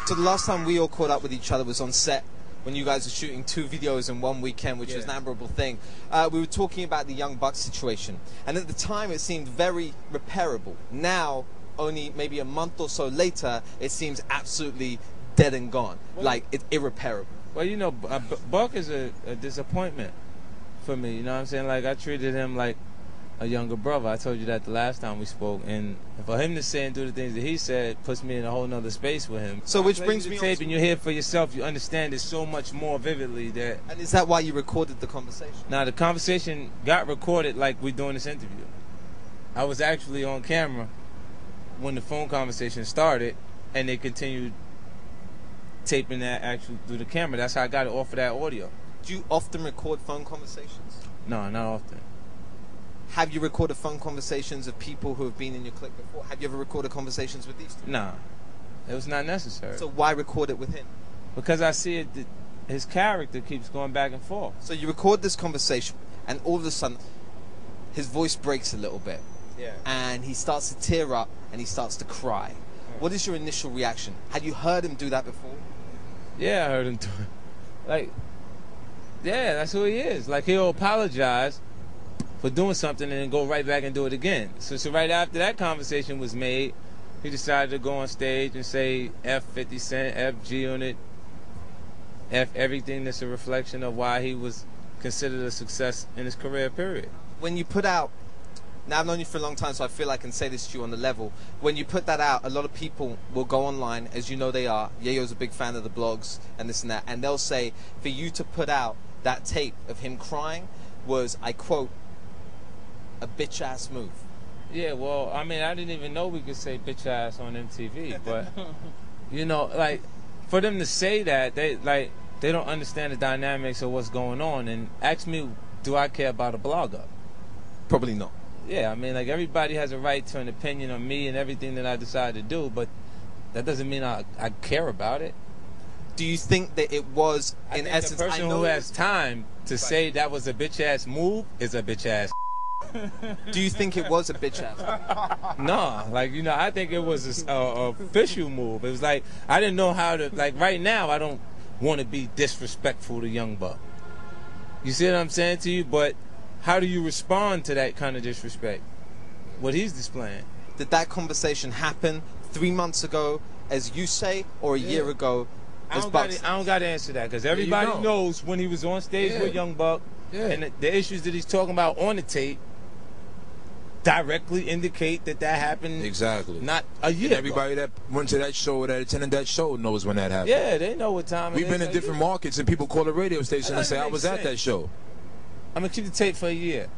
So the last time we all caught up with each other was on set when you guys were shooting 2 videos in one weekend, which was an admirable thing. We were talking about the Young Buck situation, and at the time it seemed very repairable. Now, only maybe a month or so later, it seems absolutely dead and gone. Well, like, it's irreparable. Well, you know, Buck is a disappointment for me, you know what I'm saying? Like, I treated him like a younger brother. I told you that the last time we spoke, and for him to say and do the things that he said puts me in a whole nother space with him. So which brings me tape, and you hear it for yourself, you understand it so much more vividly. That. And is that why you recorded the conversation? Now, the conversation got recorded like we're doing this interview. I was actually on camera when the phone conversation started, and they continued taping that actually through the camera. That's how I got it off of that audio. Do you often record phone conversations? No, not often. Have you recorded phone conversations of people who have been in your clip before? Have you ever recorded conversations with these two? Nah, it was not necessary. So why record it with him? Because I see it, his character keeps going back and forth. So you record this conversation, and all of a sudden, his voice breaks a little bit. Yeah. And he starts to tear up, and he starts to cry. What is your initial reaction? Had you heard him do that before? Yeah, I heard him do it. Like, yeah, that's who he is. Like, he'll apologize for doing something and then go right back and do it again. So right after that conversation was made, he decided to go on stage and say F 50 Cent, F G on it, F everything that's a reflection of why he was considered a success in his career, period. When you put out, now I've known you for a long time, so I feel I can say this to you on the level. When you put that out, a lot of people will go online, as you know they are. Yayo's a big fan of the blogs and this and that, and they'll say, for you to put out that tape of him crying was, I quote, a bitch-ass move. Yeah, well, I mean, I didn't even know we could say bitch-ass on MTV, but, you know, like, for them to say that, they don't understand the dynamics of what's going on, and ask me, do I care about a blogger? Probably not. Yeah, I mean, like, everybody has a right to an opinion on me and everything that I decide to do, but that doesn't mean I care about it. Do you think that it was, in essence, the person who has time to say that was a bitch-ass move is a bitch-ass. Do you think it was a bitch-ass? No, like, you know, I think it was a official move. It was like, I didn't know how to, like, right now, I don't want to be disrespectful to Young Buck. You see what I'm saying to you? But how do you respond to that kind of disrespect? What he's displaying. Did that conversation happen 3 months ago, as you say, or a year ago? I don't got to answer that, because everybody knows when he was on stage with Young Buck, and the issues that he's talking about on the tape directly indicate that happened. Exactly. Not a year. And everybody that went to that show or that attended that show knows when that happened. Yeah, they know what time it is. We've been in different markets, and people call the radio station and say, I was at that show. I'm going to keep the tape for a year.